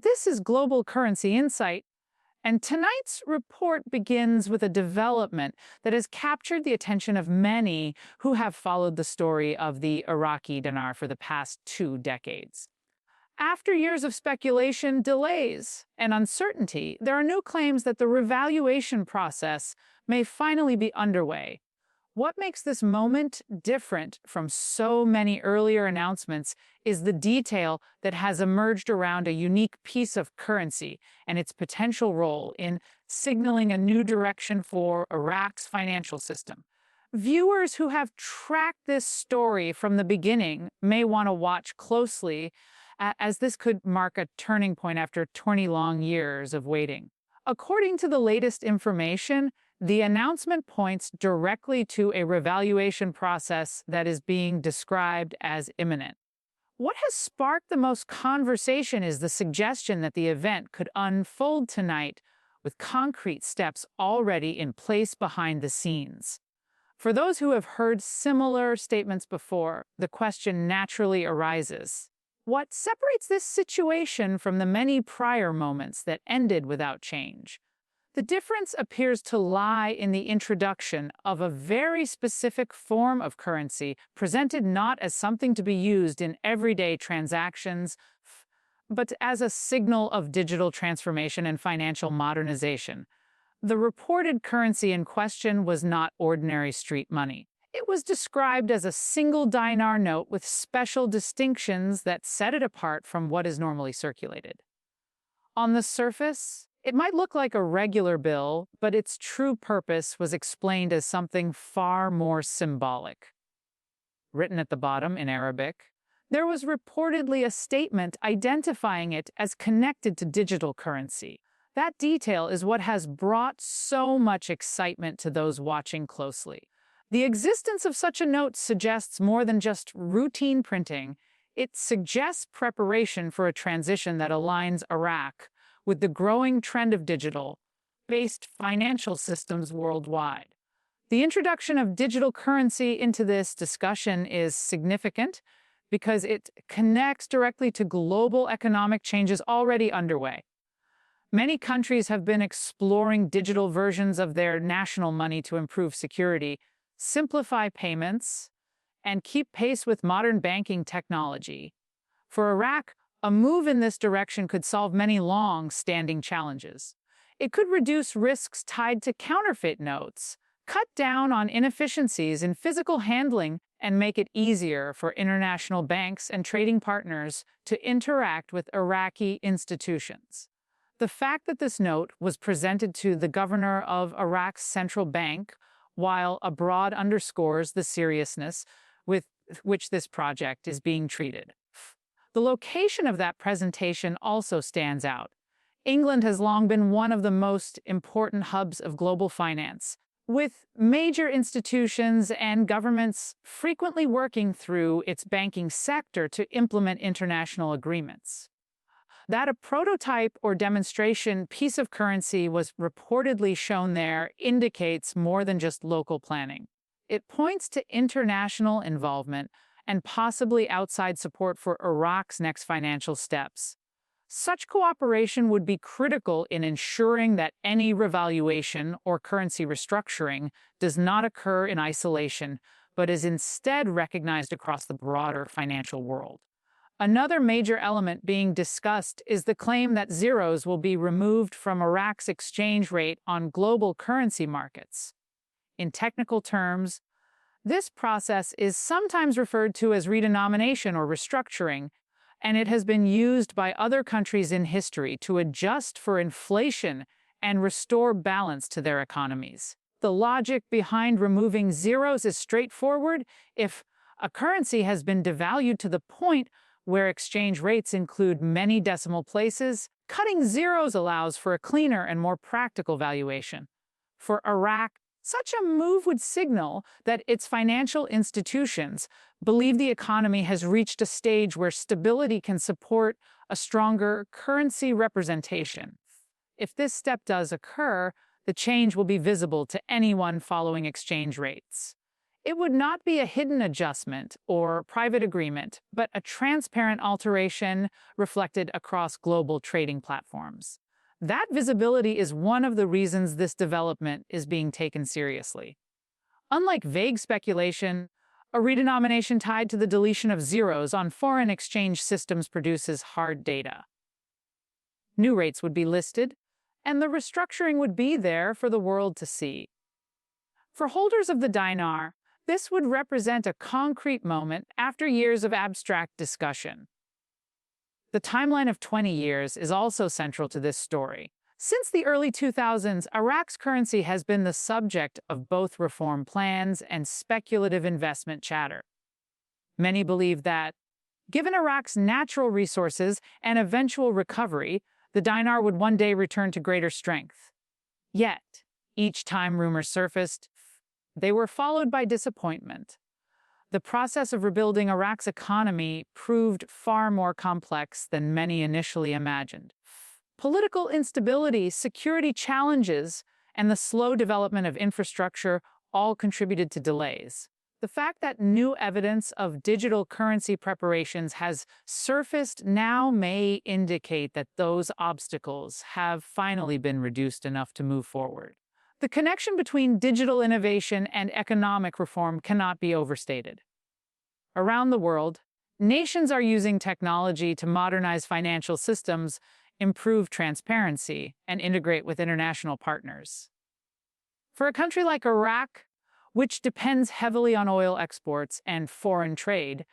this is Global Currency Insight, and tonight's report begins with a development that has captured the attention of many who have followed the story of the Iraqi dinar for the past 2 decades. After years of speculation, delays, and uncertainty, there are new claims that the revaluation process may finally be underway. What makes this moment different from so many earlier announcements is the detail that has emerged around a unique piece of currency and its potential role in signaling a new direction for Iraq's financial system. Viewers who have tracked this story from the beginning may want to watch closely, as this could mark a turning point after 20 long years of waiting. According to the latest information, the announcement points directly to a revaluation process that is being described as imminent. What has sparked the most conversation is the suggestion that the event could unfold tonight with concrete steps already in place behind the scenes. For those who have heard similar statements before, the question naturally arises: what separates this situation from the many prior moments that ended without change? The difference appears to lie in the introduction of a very specific form of currency, presented not as something to be used in everyday transactions, but as a signal of digital transformation and financial modernization. The reported currency in question was not ordinary street money. It was described as a single dinar note with special distinctions that set it apart from what is normally circulated. On the surface, it might look like a regular bill, but its true purpose was explained as something far more symbolic. Written at the bottom in Arabic, there was reportedly a statement identifying it as connected to digital currency. That detail is what has brought so much excitement to those watching closely. The existence of such a note suggests more than just routine printing. It suggests preparation for a transition that aligns Iraq with the growing trend of digital-based financial systems worldwide. The introduction of digital currency into this discussion is significant because it connects directly to global economic changes already underway. Many countries have been exploring digital versions of their national money to improve security, simplify payments, and keep pace with modern banking technology. For Iraq, a move in this direction could solve many long-standing challenges. It could reduce risks tied to counterfeit notes, cut down on inefficiencies in physical handling, and make it easier for international banks and trading partners to interact with Iraqi institutions. The fact that this note was presented to the governor of Iraq's central bank while abroad underscores the seriousness with which this project is being treated. The location of that presentation also stands out. England has long been one of the most important hubs of global finance, with major institutions and governments frequently working through its banking sector to implement international agreements. That a prototype or demonstration piece of currency was reportedly shown there indicates more than just local planning. It points to international involvement and possibly outside support for Iraq's next financial steps. Such cooperation would be critical in ensuring that any revaluation or currency restructuring does not occur in isolation, but is instead recognized across the broader financial world. Another major element being discussed is the claim that zeros will be removed from Iraq's exchange rate on global currency markets. In technical terms, this process is sometimes referred to as redenomination or restructuring, and it has been used by other countries in history to adjust for inflation and restore balance to their economies. The logic behind removing zeros is straightforward. If a currency has been devalued to the point where exchange rates include many decimal places, cutting zeros allows for a cleaner and more practical valuation. For Iraq, such a move would signal that its financial institutions believe the economy has reached a stage where stability can support a stronger currency representation. If this step does occur, the change will be visible to anyone following exchange rates. It would not be a hidden adjustment or private agreement, but a transparent alteration reflected across global trading platforms. That visibility is one of the reasons this development is being taken seriously. Unlike vague speculation, a redenomination tied to the deletion of zeros on foreign exchange systems produces hard data. New rates would be listed, and the restructuring would be there for the world to see. For holders of the dinar, this would represent a concrete moment after years of abstract discussion. The timeline of 20 years is also central to this story. Since the early 2000s, Iraq's currency has been the subject of both reform plans and speculative investment chatter. Many believe that, given Iraq's natural resources and eventual recovery, the dinar would one day return to greater strength. Yet, each time rumors surfaced, they were followed by disappointment. The process of rebuilding Iraq's economy proved far more complex than many initially imagined. Political instability, security challenges, and the slow development of infrastructure all contributed to delays. The fact that new evidence of digital currency preparations has surfaced now may indicate that those obstacles have finally been reduced enough to move forward. The connection between digital innovation and economic reform cannot be overstated. Around the world, nations are using technology to modernize financial systems, improve transparency, and integrate with international partners. For a country like Iraq, which depends heavily on oil exports and foreign trade,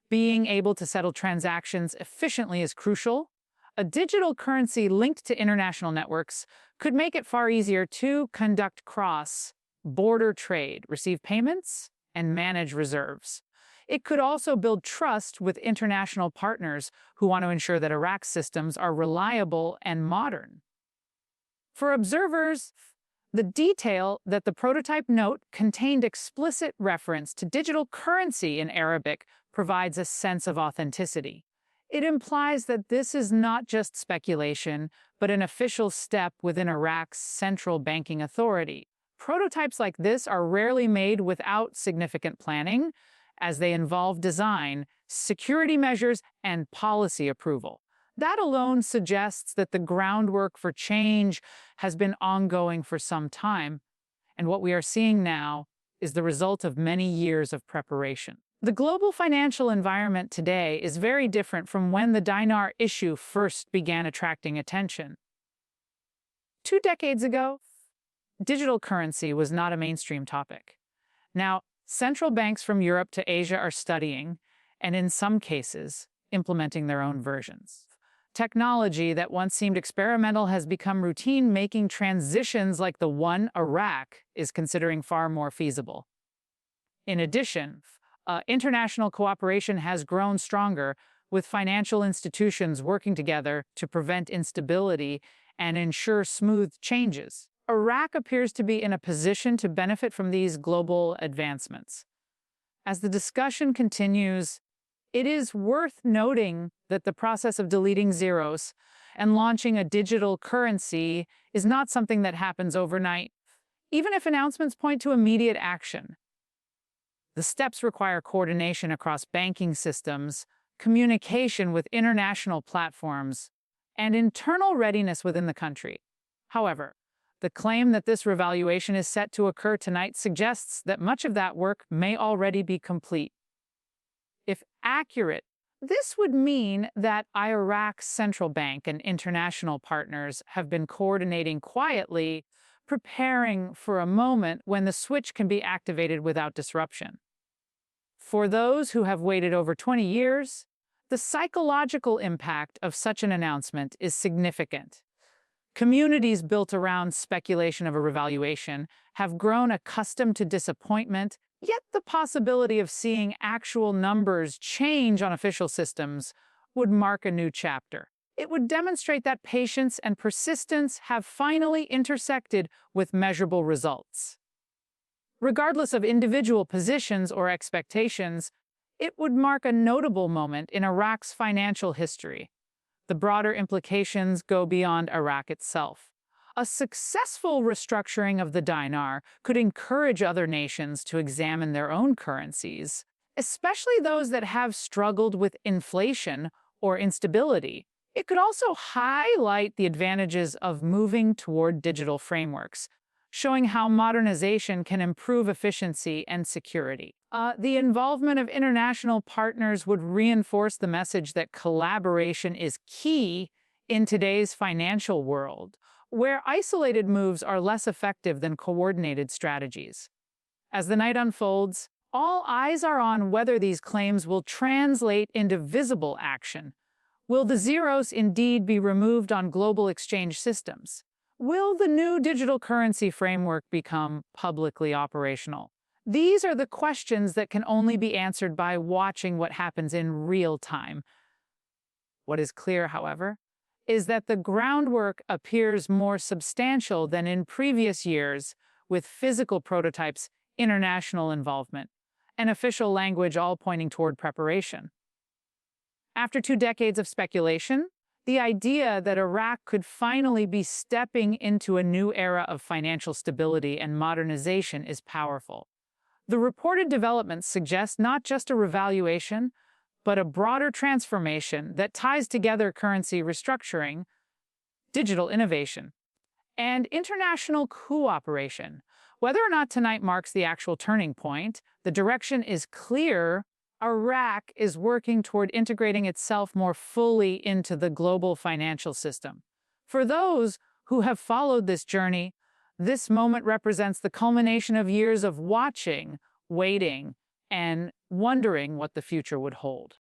being able to settle transactions efficiently is crucial. A digital currency linked to international networks could make it far easier to conduct cross-border trade, receive payments, and manage reserves. It could also build trust with international partners who want to ensure that Iraq's systems are reliable and modern. For observers, the detail that the prototype note contained explicit reference to digital currency in Arabic provides a sense of authenticity. It implies that this is not just speculation, but an official step within Iraq's central banking authority. Prototypes like this are rarely made without significant planning, as they involve design, security measures, and policy approval. That alone suggests that the groundwork for change has been ongoing for some time, and what we are seeing now is the result of many years of preparation. The global financial environment today is very different from when the dinar issue first began attracting attention. 2 decades ago, digital currency was not a mainstream topic. Now, central banks from Europe to Asia are studying, and in some cases, implementing their own versions. Technology that once seemed experimental has become routine, making transitions like the one Iraq is considering far more feasible. In addition, international cooperation has grown stronger, with financial institutions working together to prevent instability and ensure smooth changes. Iraq appears to be in a position to benefit from these global advancements. As the discussion continues, it is worth noting that the process of deleting zeros and launching a digital currency is not something that happens overnight, even if announcements point to immediate action. The steps require coordination across banking systems, communication with international platforms, and internal readiness within the country. However, the claim that this revaluation is set to occur tonight suggests that much of that work may already be complete. If accurate, this would mean that Iraq's central bank and international partners have been coordinating quietly, preparing for a moment when the switch can be activated without disruption. For those who have waited over 20 years, the psychological impact of such an announcement is significant. Communities built around speculation of a revaluation have grown accustomed to disappointment, yet the possibility of seeing actual numbers change on official systems would mark a new chapter. It would demonstrate that patience and persistence have finally intersected with measurable results. Regardless of individual positions or expectations, it would mark a notable moment in Iraq's financial history. The broader implications go beyond Iraq itself. A successful restructuring of the dinar could encourage other nations to examine their own currencies, especially those that have struggled with inflation or instability. It could also highlight the advantages of moving toward digital frameworks, showing how modernization can improve efficiency and security. The involvement of international partners would reinforce the message that collaboration is key in today's financial world, where isolated moves are less effective than coordinated strategies. As the night unfolds, all eyes are on whether these claims will translate into visible action. Will the zeros indeed be removed on global exchange systems? Will the new digital currency framework become publicly operational? These are the questions that can only be answered by watching what happens in real time. What is clear, however, is that the groundwork appears more substantial than in previous years, with physical prototypes, international involvement, and official language all pointing toward preparation. After 2 decades of speculation, the idea that Iraq could finally be stepping into a new era of financial stability and modernization is powerful. The reported developments suggest not just a revaluation, but a broader transformation that ties together currency restructuring, digital innovation, and international cooperation. Whether or not tonight marks the actual turning point, the direction is clear. Iraq is working toward integrating itself more fully into the global financial system. For those who have followed this journey, this moment represents the culmination of years of watching, waiting, and wondering what the future would hold.